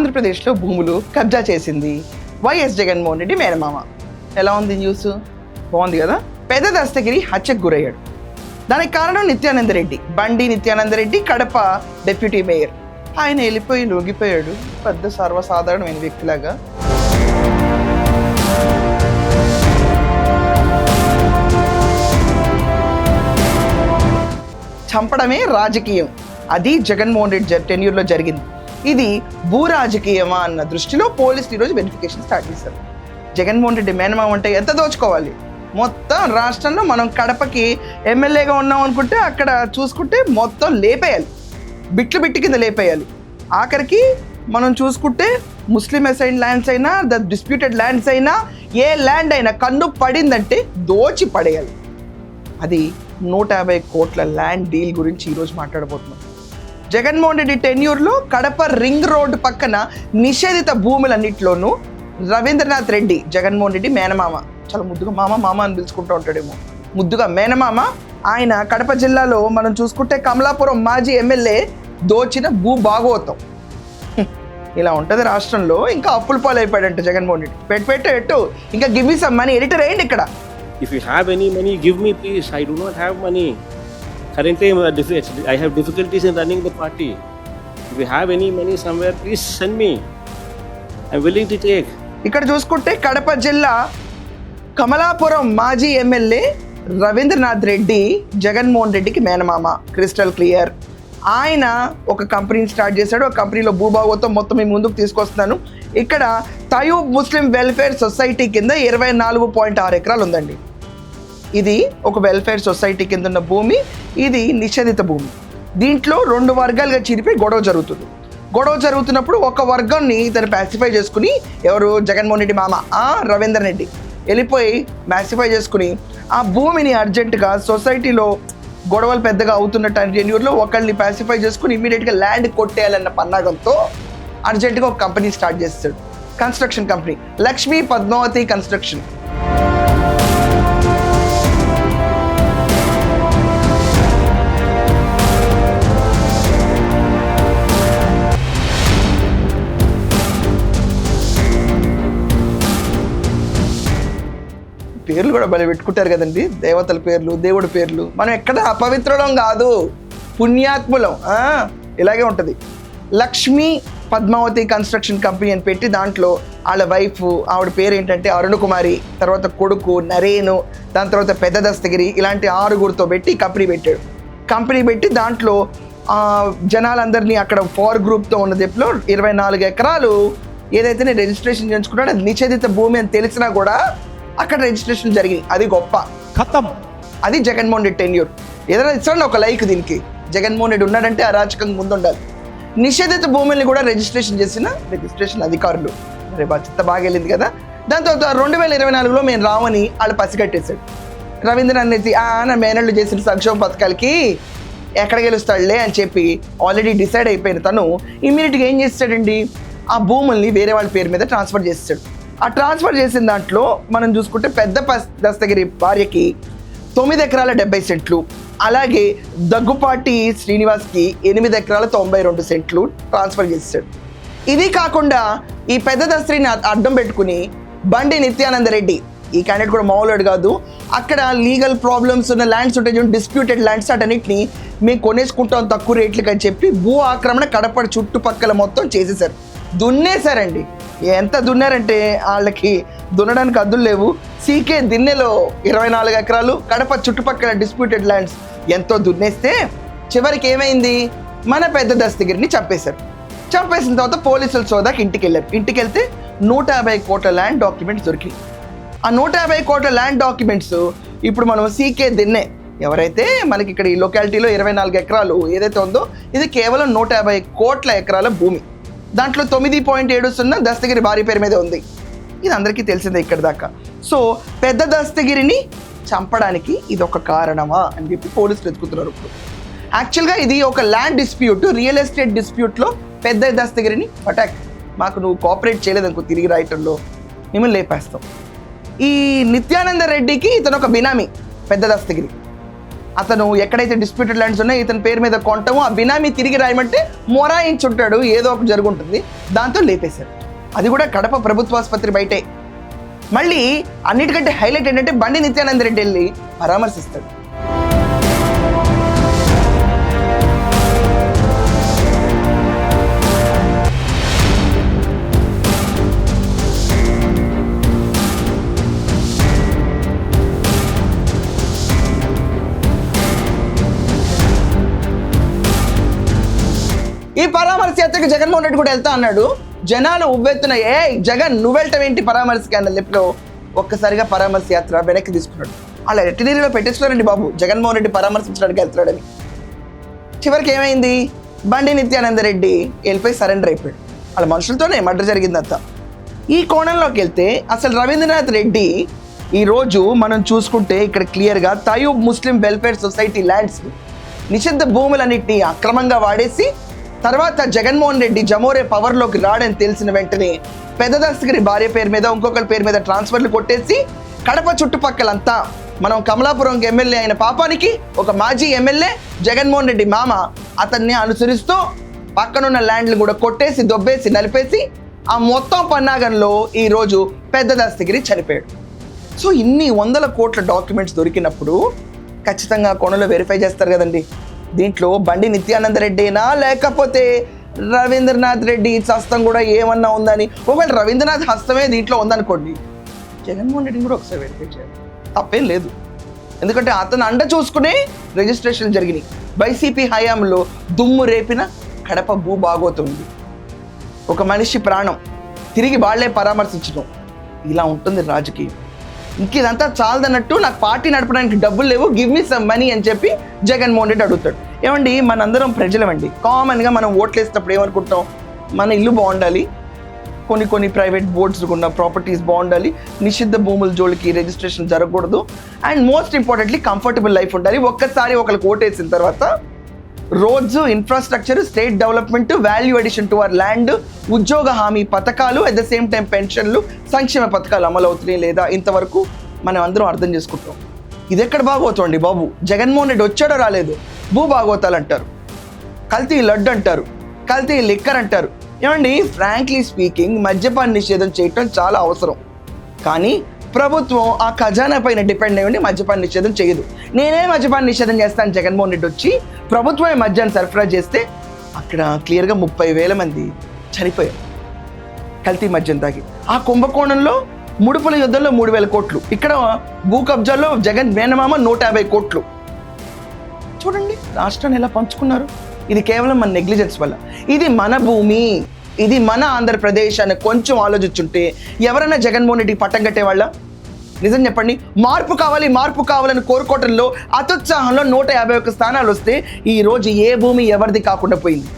ఆంధ్రప్రదేశ్లో భూములు కబ్జా చేసింది వైఎస్ జగన్మోహన్ రెడ్డి మేనమామ. ఎలా ఉంది న్యూస్? బాగుంది కదా. పెద్ద దస్తగిరి హత్యకు గురయ్యాడు. దానికి కారణం నిత్యానందరెడ్డి, బండి నిత్యానందరెడ్డి, కడప డిప్యూటీ మేయర్. ఆయన వెళ్ళిపోయి లొంగిపోయాడు పెద్ద సర్వసాధారణమైన వ్యక్తిలాగా. చంపడమే రాజకీయం, అది జగన్మోహన్ రెడ్డి టెన్యూర్లో జరిగింది. ఇది భూ రాజకీయమా అన్న దృష్టిలో పోలీసులు ఈరోజు వెరిఫికేషన్ స్టార్ట్ చేశారు. జగన్మోహన్ రెడ్డి మేనమామ అంటే ఎంత దోచుకోవాలి? మొత్తం రాష్ట్రంలో మనం కడపకి ఎమ్మెల్యేగా ఉన్నాం అనుకుంటే అక్కడ చూసుకుంటే మొత్తం లేపేయాలి, బిట్లు బిట్టి కింద లేపేయాలి. ఆఖరికి మనం చూసుకుంటే ముస్లిం అసైన్ ల్యాండ్స్ అయినా, ద డిస్ప్యూటెడ్ ల్యాండ్స్ అయినా, ఏ ల్యాండ్ అయినా కన్ను పడిందంటే దోచి పడేయాలి. అది 150 కోట్ల ల్యాండ్ డీల్ గురించి ఈరోజు మాట్లాడబోతున్నాం. జగన్మోహన్ రెడ్డి టెన్యూర్లో కడప రింగ్ రోడ్డు పక్కన నిషేధిత భూములన్నింటిలోనూ రవీంద్రనాథ్ రెడ్డి, జగన్మోహన్ రెడ్డి మేనమామ, చాలా ముద్దుగా మామ అని పిలుచుకుంటూ ఉంటాడేమో, ముద్దుగా మేనమామ. ఆయన కడప జిల్లాలో మనం చూసుకుంటే కమలాపురం మాజీ ఎమ్మెల్యే దోచిన భూ భాగోతం. ఇలా ఉంటుంది రాష్ట్రంలో. ఇంకా అప్పుల పాలు అయిపోయాడంట జగన్మోహన్ రెడ్డి. పెట్టు ఇంకా give me some money. Editor ఏంటి ఇక్కడ? If you have any money, give me please. I do not have money. Currently, I have difficulties in running the party. If you have any money somewhere, please send me. I'm willing to take. ఇక్కడ చూసుకుంటే కడప జిల్లా కమలాపురం మాజీ MLA Rabindranath Reddy Jaganmohan రెడ్డికి మేనమామ, crystal clear. ఆయన ఒక కంపెనీని start చేశాడు. ఆ కంపెనీలో భూభాగోతం మొత్తం మీ ముందుకు తీసుకొస్తున్నాను. ఇక్కడ తయూబ్ ముస్లిం వెల్ఫేర్ సొసైటీ కింద 24.6 ఎకరాలు ఉందండి. ఇది ఒక వెల్ఫేర్ సొసైటీ కింద ఉన్న భూమి. ఇది నిషేధిత భూమి. దీంట్లో 2 వర్గాలుగా చీరిపోయి గొడవ జరుగుతున్నప్పుడు ఒక వర్గాన్ని ఇతను ప్యాసిఫై చేసుకుని, ఎవరు? జగన్మోహన్ రెడ్డి మామ రవీంద్ర రెడ్డి వెళ్ళిపోయి ప్యాసిఫై చేసుకుని ఆ భూమిని అర్జెంటుగా సొసైటీలో గొడవలు పెద్దగా అవుతున్న టెన్యూర్లో ఒకళ్ళని ప్యాసిఫై చేసుకుని ఇమీడియట్గా ల్యాండ్ కొట్టేయాలన్న పన్నాగంతో అర్జెంటుగా ఒక కంపెనీ స్టార్ట్ చేస్తాడు. Construction company, Lakshmi Padmavati construction. పేర్లు కూడా భలే పెట్టుకుంటారు కదండి, దేవతల పేర్లు, దేవుడి పేర్లు. మనం ఎక్కడ అపవిత్రులం కాదు, పుణ్యాత్ములం. ఇలాగే ఉంటుంది. లక్ష్మీ పద్మావతి కన్స్ట్రక్షన్ కంపెనీ అని పెట్టి దాంట్లో వాళ్ళ వైఫ్, ఆవిడ పేరు ఏంటంటే అరుణకుమారి, తర్వాత కొడుకు నరేను, దాని తర్వాత పెద్ద దస్తగిరి, ఇలాంటి 6గురితో పెట్టి కంపెనీ పెట్టి దాంట్లో జనాలందరినీ అక్కడ 4 గ్రూప్తో ఉన్న దెప్పులో 24 ఎకరాలు ఏదైతే నేను రిజిస్ట్రేషన్ చేయించుకున్నాడో అది నిషేధిత భూమి అని తెలిసినా కూడా అక్కడ రిజిస్ట్రేషన్ జరిగింది. అది గొప్ప ఖతం. అది జగన్మోహన్ రెడ్డి టెన్యూర్. ఏదైనా ఇస్తాడు ఒక లైక్ దీనికి. జగన్మోహన్ రెడ్డి ఉన్నాడంటే అరాచకంగా ముందుండాలి. నిషేధిత భూముల్ని కూడా రిజిస్ట్రేషన్ చేసిన రిజిస్ట్రేషన్ అధికారులు మరి బాధ్యత బాగా వెళ్ళింది కదా. దాని తర్వాత 2024లో మేము రావని వాళ్ళు పసిగట్టేశాడు. రవీంద్రనాథ్ రెడ్డి నా మేనళ్ళు చేసిన సంక్షేమ పథకాలకి ఎక్కడ గెలుస్తాడులే అని చెప్పి ఆల్రెడీ డిసైడ్ అయిపోయిన తను ఇమ్మీడియట్గా ఏం చేస్తాడండి, ఆ భూముల్ని వేరే వాళ్ళ పేరు మీద ట్రాన్స్ఫర్ చేస్తాడు. ఆ ట్రాన్స్ఫర్ చేసిన దాంట్లో మనం చూసుకుంటే పెద్ద దస్తగిరి భార్యకి 9 ఎకరాల 70 సెంట్లు, అలాగే దగ్గుపాటి శ్రీనివాస్కి 8 ఎకరాల 92 సెంట్లు ట్రాన్స్ఫర్ చేశాడు. ఇది కాకుండా ఈ పెద్ద దస్తగిరిని అడ్డం పెట్టుకుని బండి నిత్యానందరెడ్డి, ఈ క్యాండిడేట్ కూడా మామూలుడు కాదు, అక్కడ లీగల్ ప్రాబ్లమ్స్ ఉన్న ల్యాండ్స్ ఉంటాయి, డిస్ప్యూటెడ్ ల్యాండ్స్, అటన్నిటిని మేము కొనేసుకుంటాం తక్కువ రేట్లకి అని చెప్పి భూ ఆక్రమణ కడప చుట్టుపక్కల మొత్తం చేసేసారు, దున్నేశారండి. ఎంత దున్నారంటే వాళ్ళకి దున్నడానికి అద్దులు లేవు. సీకే దిన్నెలో 24 ఎకరాలు, కడప చుట్టుపక్కల డిస్ప్యూటెడ్ ల్యాండ్స్ ఎంతో దున్నేస్తే చివరికి ఏమైంది, మన పెద్ద దస్తగిరిని చంపేశారు. చంపేసిన తర్వాత పోలీసుల సోదాకి ఇంటికి వెళ్తే 150 కోట్ల ల్యాండ్ డాక్యుమెంట్స్ దొరికి. ఆ 150 కోట్ల ల్యాండ్ డాక్యుమెంట్స్ ఇప్పుడు మనం సీకే దిన్నె ఎవరైతే మనకి ఇక్కడ ఈ లొకాలిటీలో 24 ఎకరాలు ఏదైతే ఉందో ఇది కేవలం 150 కోట్ల ఎకరాల భూమి. దాంట్లో 9.70 దస్తగిరి భార్య పేరు మీద ఉంది. ఇది అందరికీ తెలిసిందే ఇక్కడ దాకా. సో పెద్ద దస్తగిరిని చంపడానికి ఇది ఒక కారణమా అని చెప్పి పోలీసులు ఎత్తుకుతున్నారు. ఇప్పుడు యాక్చువల్గా ఇది ఒక ల్యాండ్ డిస్ప్యూట్, రియల్ ఎస్టేట్ డిస్ప్యూట్లో పెద్ద దస్తగిరిని అటాక్, మాకు నువ్వు కోఆపరేట్ చేయలేదనుకో తిరిగి రాయటంలో మిమ్మల్ని లేపేస్తాం. ఈ నిత్యానంద రెడ్డికి ఇతను ఒక బినామీ పెద్ద దస్తగిరి. అతను ఎక్కడైతే డిస్ప్యూటెడ్ ల్యాండ్స్ ఉన్నాయో ఇతని పేరు మీద కొంటామో ఆ బినామీ తిరిగి రాయమంటే మొరాయించుంటాడు, ఏదో ఒకటి జరుగుంటుంది, దాంతో లేపేశారు. అది కూడా కడప ప్రభుత్వ ఆసుపత్రి బయటే. మళ్ళీ అన్నిటికంటే హైలైట్ ఏంటంటే బండి నిత్యానంద రెడ్డి వెళ్ళి పరామర్శిస్తాడు. ఈ పరామర్శ యాత్రకు జగన్మోహన్ రెడ్డి కూడా వెళ్తా అన్నాడు. జనాలు ఉవ్వెత్తున జగన్ నువ్వెళ్తావు ఏంటి పరామర్శకి అన్న లెప్లో ఒక్కసారిగా పరామర్శ యాత్ర వెనక్కి తీసుకున్నాడు. అలా ఎట్టినీరులో పెట్టేస్తున్నారండి బాబు, జగన్మోహన్ రెడ్డి పరామర్శించడానికి వెళ్తున్నాడని. చివరికి ఏమైంది, బండి నిత్యానంద రెడ్డి వెళ్ళిపోయి సరెండర్ అయిపోయాడు. వాళ్ళ మనుషులతోనే మర్డర్ జరిగిందంతా. ఈ కోణంలోకి వెళ్తే అసలు రవీంద్రనాథ్ రెడ్డి ఈరోజు మనం చూసుకుంటే ఇక్కడ క్లియర్గా తయూబ్ ముస్లిం వెల్ఫేర్ సొసైటీ ల్యాండ్స్ నిషిద్ధ భూములన్నింటినీ అక్రమంగా వాడేసి తర్వాత జగన్మోహన్ రెడ్డి జమోరే పవర్లోకి రాడని తెలిసిన వెంటనే పెద్ద దస్తగిరి భార్య పేరు మీద ఇంకొకరి పేరు మీద ట్రాన్స్ఫర్లు కొట్టేసి కడప చుట్టుపక్కలంతా మనం కమలాపురం ఎమ్మెల్యే అయిన పాపానికి ఒక మాజీ ఎమ్మెల్యే జగన్మోహన్ రెడ్డి మామ అతన్ని అనుసరిస్తూ పక్కనున్న ల్యాండ్లు కూడా కొట్టేసి దొబ్బేసి నలిపేసి ఆ మొత్తం పన్నాగంలో ఈరోజు పెద్ద దస్తగిరి చనిపోయాడు. సో ఇన్ని వందల కోట్ల డాక్యుమెంట్స్ దొరికినప్పుడు ఖచ్చితంగా కోణంలో వెరిఫై చేస్తారు కదండి. దీంట్లో బండి నిత్యానంద రెడ్డినా లేకపోతే రవీంద్రనాథ్ రెడ్డి హస్తం కూడా ఏమన్నా ఉందని, ఒకవేళ రవీంద్రనాథ్ హస్తమే దీంట్లో ఉందనుకోండి, జగన్మోహన్ రెడ్డిని కూడా ఒకసారి వెరిఫై చేయాలి, తప్పేం లేదు. ఎందుకంటే అతను అండ చూసుకునే రిజిస్ట్రేషన్ జరిగినాయి. వైసీపీ హయాంలో దుమ్ము రేపిన కడప భూ బాగోతుంది. ఒక మనిషి ప్రాణం తిరిగి వాళ్లే పరామర్శించడం, ఇలా ఉంటుంది రాజకీయం. ఇంక ఇదంతా చాలదన్నట్టు నాకు పార్టీ నడపడానికి డబ్బులు లేవు, గివ్ మీ సమ్ మనీ అని చెప్పి జగన్మోహన్ రెడ్డి అడుగుతాడు. ఏమండి, మనందరం ప్రజలమండి. కామన్గా మనం ఓట్లు వేసినప్పుడు ఏమనుకుంటాం, మన ఇల్లు బాగుండాలి, కొన్ని ప్రైవేట్ బోర్డ్స్ ఉన్న ప్రాపర్టీస్ బాగుండాలి, నిషిద్ధ భూముల జోలికి రిజిస్ట్రేషన్ జరగకూడదు, and most importantly comfortable life ఉండాలి. ఒక్కసారి ఒకరికి ఓటేసిన తర్వాత roads, infrastructure, state development, value addition to our land, ఉద్యోగ హామీ పథకాలు, అట్ ద సేమ్ టైం పెన్షన్లు, సంక్షేమ పథకాలు అమలు అవుతున్నాయి లేదా ఇంతవరకు మనం అందరం అర్థం చేసుకుంటాం. ఇది ఎక్కడ బాగోతుంది బాబు? జగన్మోహన్ రెడ్డి వచ్చాడో రాలేదు, భూ బాగోతాలు అంటారు, కల్తీ లడ్డు అంటారు, కల్తీ లిక్కర్ అంటారు. ఏమండి, ఫ్రాంక్లీ స్పీకింగ్ మద్యపాన నిషేధం చేయటం చాలా అవసరం, కానీ ప్రభుత్వం ఆ ఖజానా పైన డిపెండ్ అయ్యి మద్యపాన నిషేధం చేయదు. నేనే మద్యపాన నిషేధం చేస్తాను జగన్మోహన్ రెడ్డి వచ్చి ప్రభుత్వమే మద్యాన్ని సరఫరా చేస్తే అక్కడ క్లియర్గా 30,000 మంది చనిపోయారు కల్తీ మద్యం తాగి. ఆ కుంభకోణంలో ముడుపుల యుద్ధంలో 3,000 కోట్లు, ఇక్కడ భూ కబ్జాల్లో జగన్ మేనమామ 150 కోట్లు. చూడండి రాష్ట్రాన్ని ఎలా పంచుకున్నారు. ఇది కేవలం మన నెగ్లిజెన్స్ వల్ల. ఇది మన భూమి, ఇది మన ఆంధ్రప్రదేశ్ అని కొంచెం ఆలోచించుంటే ఎవరైనా జగన్మోహన్ రెడ్డికి పట్టం కట్టేవాళ్ళ? నిజం చెప్పండి. మార్పు కావాలని కోరుకోవటంలో అత్యుత్సాహంలో 151 స్థానాలు వస్తే ఈరోజు ఏ భూమి ఎవరిది కాకుండా పోయింది.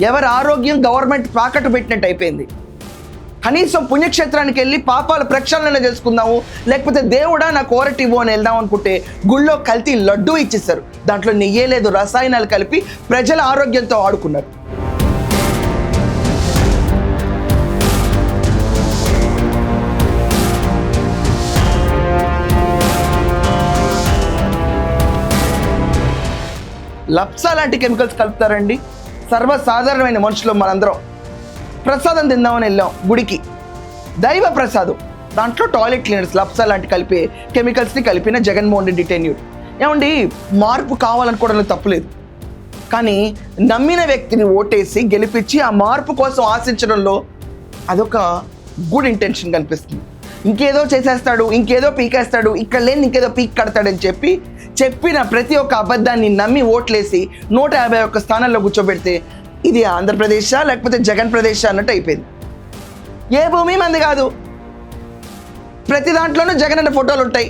ఎవరి ఆరోగ్యం గవర్నమెంట్ తాకట్టు పెట్టినట్టు అయిపోయింది. కనీసం పుణ్యక్షేత్రానికి వెళ్ళి పాపాల ప్రక్షాళన చేసుకుందాము, లేకపోతే దేవుడా నా కోరటి ఇవ్వు అని వెళ్దాం అనుకుంటే గుళ్ళో కల్తీ లడ్డు ఇచ్చేస్తారు. దాంట్లో నెయ్యే లేదు, రసాయనాలు కలిపి ప్రజల ఆరోగ్యంతో ఆడుకున్నారు. లప్సా లాంటి కెమికల్స్ కలుపుతారండి. సర్వసాధారణమైన మనుషులు మనందరం ప్రసాదం తిందామని వెళ్ళాం గుడికి, దైవ ప్రసాదం, దాంట్లో టాయిలెట్ క్లీనర్స్ లప్సా లాంటి కలిపే కెమికల్స్ని కలిపిన జగన్మోహన్ రెడ్డి టెన్యూర్. ఏమండి, మార్పు కావాలనుకోవడంలో తప్పులేదు, కానీ నమ్మిన వ్యక్తిని ఓటేసి గెలిపించి ఆ మార్పు కోసం ఆశించడంలో అదొక గుడ్ ఇంటెన్షన్ కనిపిస్తుంది. ఇంకేదో చేసేస్తాడు, ఇంకేదో పీకేస్తాడు, ఇక్కడ లేని ఇంకేదో పీక్ కడతాడని చెప్పిన ప్రతి ఒక్క అబద్ధాన్ని నమ్మి ఓట్లేసి 151 స్థానాల్లో కూర్చోబెడితే ఇది ఆంధ్రప్రదేశా లేకపోతే జగన్ ప్రదేశ్ అన్నట్టు అయిపోయింది. ఏ భూమి మంది కాదు, ప్రతి దాంట్లోనూ జగన్ అన్న ఫోటోలు ఉంటాయి.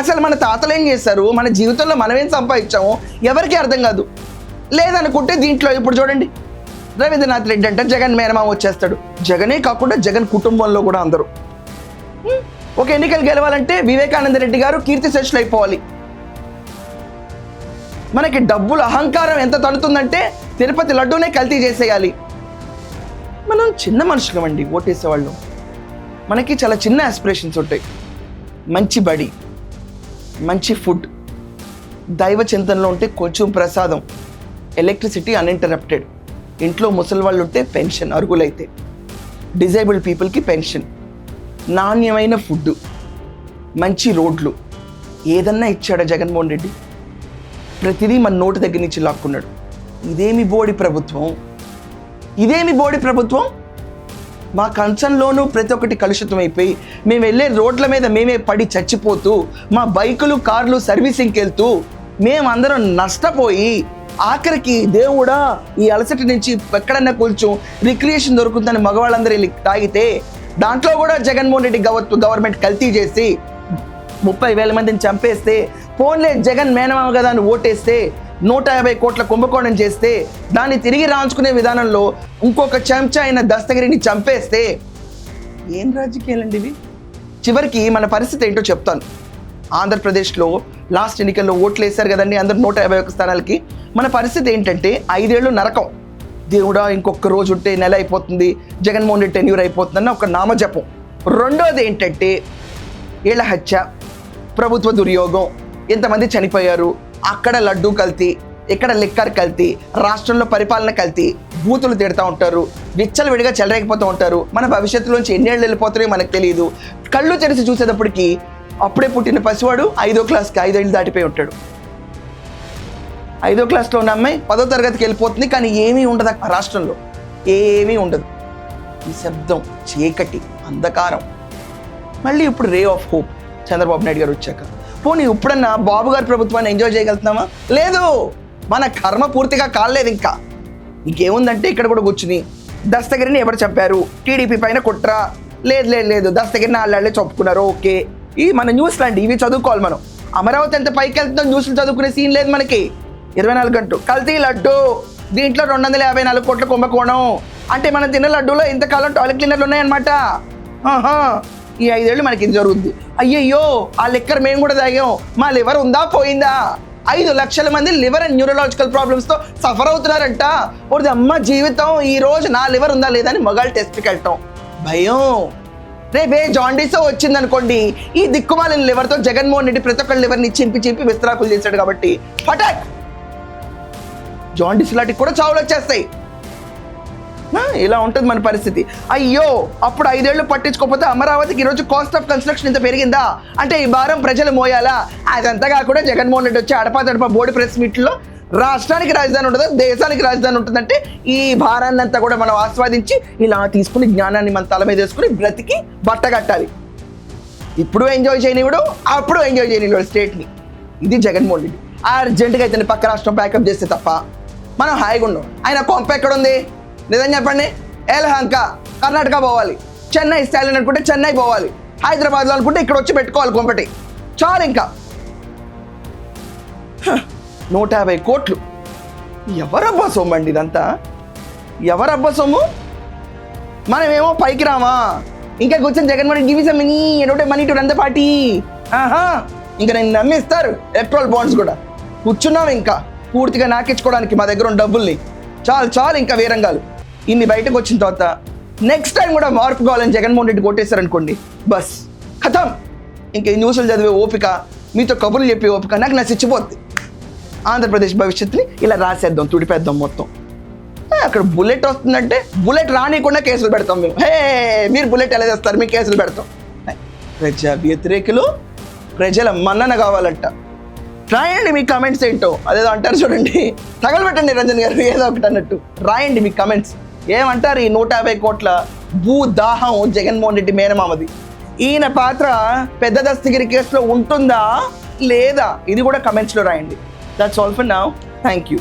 అసలు మన తాతలు ఏం చేస్తారు, మన జీవితంలో మనం ఏం సంపాదించామో ఎవరికీ అర్థం కాదు. లేదనుకుంటే దీంట్లో ఇప్పుడు చూడండి, రవీంద్రనాథ్ రెడ్డి అంటే జగన్ మేనమామ వచ్చేస్తాడు. జగనే కాకుండా జగన్ కుటుంబంలో కూడా అందరూ. ఒక ఎన్నికలు గెలవాలంటే వివేకానంద రెడ్డి గారు కీర్తిశేషులు అయిపోవాలి. మనకి డబ్బులు అహంకారం ఎంత తడుతుందంటే తిరుపతి లడ్డూనే కల్తీ చేసేయాలి. మనం చిన్న మనుషులం అండి, ఓటేసేవాళ్ళం. మనకి చాలా చిన్న ఆస్పిరేషన్స్ ఉంటాయి. మంచి బడి, మంచి ఫుడ్, దైవ చింతనలో ఉంటే కొంచెం ప్రసాదం, ఎలక్ట్రిసిటీ అన్ఇంటరప్టెడ్, ఇంట్లో ముసలి వాళ్ళు ఉంటే పెన్షన్ అర్హులైతే, డిజేబుల్డ్ పీపుల్కి పెన్షన్, నాణ్యమైన ఫుడ్, మంచి రోడ్లు, ఏదన్నా ఇచ్చాడా జగన్మోహన్ రెడ్డి? ప్రతిదీ మన నోటి దగ్గర నుంచి లాక్కున్నాడు. ఇదేమి బోడి ప్రభుత్వం, ఇదేమి బోడి ప్రభుత్వం? మా కంచంలోనూ ప్రతి ఒక్కటి కలుషితం అయిపోయి మేము వెళ్ళే రోడ్ల మీద మేమే పడి చచ్చిపోతూ, మా బైకులు కార్లు సర్వీసింగ్కి వెళ్తూ మేమందరం నష్టపోయి, ఆఖరికి దేవుడా ఈ అలసట నుంచి ఎక్కడన్నా కొంచెం రిక్రియేషన్ దొరుకుతుందని మగవాళ్ళందరూ వెళ్ళి తాగితే, దాంట్లో కూడా జగన్మోహన్ రెడ్డి గవర్నమెంట్ కల్తీ చేసి 30,000 మందిని చంపేస్తే, పోన్లే జగన్ మేనమామ కదా అని ఓటేస్తే 150 కోట్ల కుంభకోణం చేస్తే, దాన్ని తిరిగి రాంచుకునే విధానంలో ఇంకొక చెంచా అయిన దస్తగిరిని చంపేస్తే ఏం రాజకీయాలండి ఇవి? చివరికి మన పరిస్థితి ఏంటో చెప్తాను. ఆంధ్రప్రదేశ్లో లాస్ట్ ఎన్నికల్లో ఓట్లు వేశారు కదండి అందరు 151 స్థానాలకి. మన పరిస్థితి ఏంటంటే 5 ఏళ్ళు నరకం. దేవుడా ఇంకొక రోజు ఉంటే నెల అయిపోతుంది, జగన్మోహన్ రెడ్డి టెన్యూర్ అయిపోతుందన్న ఒక నామజపం. రెండోది ఏంటంటే ఏళ్ల హత్య, ప్రభుత్వ దుర్యోగం, ఎంతమంది చనిపోయారు, అక్కడ లడ్డూ కల్తీ, ఇక్కడ లిక్కర్ కల్తీ, రాష్ట్రంలో పరిపాలన కల్తీ, బూతులు తిడతా ఉంటారు, విచ్చలవిడిగా చెలరేగిపోతూ ఉంటారు. మన భవిష్యత్తులోంచి ఎన్నేళ్ళు వెళ్ళిపోతాయో మనకు తెలియదు. కళ్ళు తెరిచి చూసేటప్పటికి అప్పుడే పుట్టిన పసివాడు 5వ క్లాస్కి 5 ఏళ్ళు దాటిపోయి ఉంటాడు. 5వ క్లాస్లో ఉన్న అమ్మాయి 10వ తరగతికి వెళ్ళిపోతుంది, కానీ ఏమీ ఉండదు ఆ రాష్ట్రంలో, ఏమీ ఉండదు. ఈ శబ్దం, చీకటి, అంధకారం. మళ్ళీ ఇప్పుడు ray of hope Chandrababu Naidu గారు వచ్చాక. పోనీ ఇప్పుడన్నా బాబు గారి ప్రభుత్వాన్ని ఎంజాయ్ చేయగలుగుతున్నామా? లేదు. మన కర్మ పూర్తిగా కాలేదు. ఇంకా ఇంకేముందంటే ఇక్కడ కూడా కూర్చుని దస్తగిరిని ఎవరు చెప్పారు, టీడీపీ పైన కుట్ర, లేదు దస్తగిరిని వాళ్ళే చెప్పుకున్నారు, ఓకే. ఈ మన న్యూస్ లాంటి ఇవి చదువుకోవాలి మనం. అమరావతి ఎంత పైకి వెళ్తుందో న్యూస్లు చదువుకునే సీన్ లేదు మనకి. 24 గంటలు కల్తీ లడ్డు, దీంట్లో 254 కోట్ల కుంభకోణం. అంటే మనం తిన్న లడ్డూలో ఇంతకాలం టాయిలెట్ క్లీనర్లు ఉన్నాయన్నమాట. ఈ 5 ఏళ్ళు మనకి ఇది జరుగుద్ది. అయ్యయ్యో ఆ లిక్కర్ మేము కూడా తాగాం, మా లివర్ ఉందా పోయిందా? 5 లక్షల మంది లివర్ అండ్ న్యూరలాజికల్ ప్రాబ్లమ్స్తో సఫర్ అవుతున్నారంట. ఒకటి అమ్మ జీవితం, ఈ రోజు నా లివర్ ఉందా లేదా అని మగాళ్ళు టెస్ట్కి వెళ్ళటం భయం. రేపే జాండీస్ వచ్చిందనుకోండి, ఈ దిక్కుమాలిన లివర్తో జగన్మోహన్ రెడ్డి ప్రతి ఒక్కరి లివర్ని చింపి విస్తరాకులు చేశాడు కాబట్టి ఫటాక్ జాండీస్ లాంటివి కూడా చావులు వచ్చేస్తాయి. ఇలా ఉంటుంది మన పరిస్థితి. అయ్యో అప్పుడు 5 ఏళ్ళు పట్టించుకోకపోతే అమరావతికి ఈరోజు కాస్ట్ ఆఫ్ కన్స్ట్రక్షన్ ఇంత పెరిగిందా అంటే ఈ భారం ప్రజలు మోయాలా? అదంతగా కూడా జగన్మోహన్ రెడ్డి వచ్చి అడపా బోర్డు ప్రెస్ మీట్లో రాష్ట్రానికి రాజధాని ఉంటుంది, దేశానికి రాజధాని ఉంటుందంటే ఈ భారాన్ని అంతా కూడా మనం ఆస్వాదించి ఇలా తీసుకుని జ్ఞానాన్ని మన తల మీద వేసుకుని బ్రతికి బట్టగట్టాలి. ఇప్పుడు ఎంజాయ్ చేయనివాడు, అప్పుడు ఎంజాయ్ చేయనివాడు స్టేట్ని. ఇది జగన్మోహన్ రెడ్డి. అర్జెంటుగా అయితే పక్క రాష్ట్రం ప్యాకప్ చేస్తే తప్ప మనం హాయిగా ఉన్నాం. ఆయన కొంప ఎక్కడ ఉంది నిజం చెప్పండి? ఎలహంక కర్ణాటక పోవాలి, చెన్నై స్టైల్ అనుకుంటే చెన్నై పోవాలి, హైదరాబాద్లో అనుకుంటే ఇక్కడ వచ్చి పెట్టుకోవాలి కొంపటి. చాలు ఇంకా 150 కోట్లు. ఎవరబ్బా సొమ్ము అండి ఇదంతా? ఎవరబ్బా సొమ్ము? మనమేమో పైకి రామా, ఇంకా కూర్చొని Jaganmohan give some money to run the party. ఇంకా నేను నమ్మిస్తారు ఎలక్ట్రల్ బాండ్స్ కూడా. కూర్చున్నాం ఇంకా పూర్తిగా నాకించుకోవడానికి మా దగ్గర ఉన్న డబ్బుల్ని. చాలు ఇంకా వీరంగాలు. ఇన్ని బయటకు వచ్చిన తర్వాత నెక్స్ట్ టైం కూడా మార్పు కావాలని జగన్మోహన్ రెడ్డి కొట్టేశారనుకోండి, బస్ ఖతం. ఇంకా ఈ న్యూస్లు చదివే ఓపిక, మీతో కబుర్లు చెప్పే ఓపిక నాకు నచ్చిపోద్ది. ఆంధ్రప్రదేశ్ భవిష్యత్తుని ఇలా రాసేద్దాం, తుడిపేద్దాం మొత్తం. అక్కడ బుల్లెట్ వస్తుందంటే బుల్లెట్ రానికుండా కేసులు పెడతాం మేము. మీరు బుల్లెట్ ఎలా చేస్తారు, మేము కేసులు పెడతాం. ప్రజా వ్యతిరేకులు, ప్రజల మన్నన కావాలంట. రాయండి మీ కమెంట్స్ ఏంటో, అదేదో అంటారు చూడండి, తగలబెట్టండి రంజన్ గారు ఏదో ఒకటి అన్నట్టు. రాయండి మీ కమెంట్స్ ఏమంటారు. ఈ 150 కోట్ల భూదాహం జగన్మోహన్ రెడ్డి మేనమామది. ఈయన పాత్ర పెద్ద దస్తగిరి కేసులో ఉంటుందా లేదా, ఇది కూడా కమెంట్స్లో రాయండి. That's all for now. Thank you.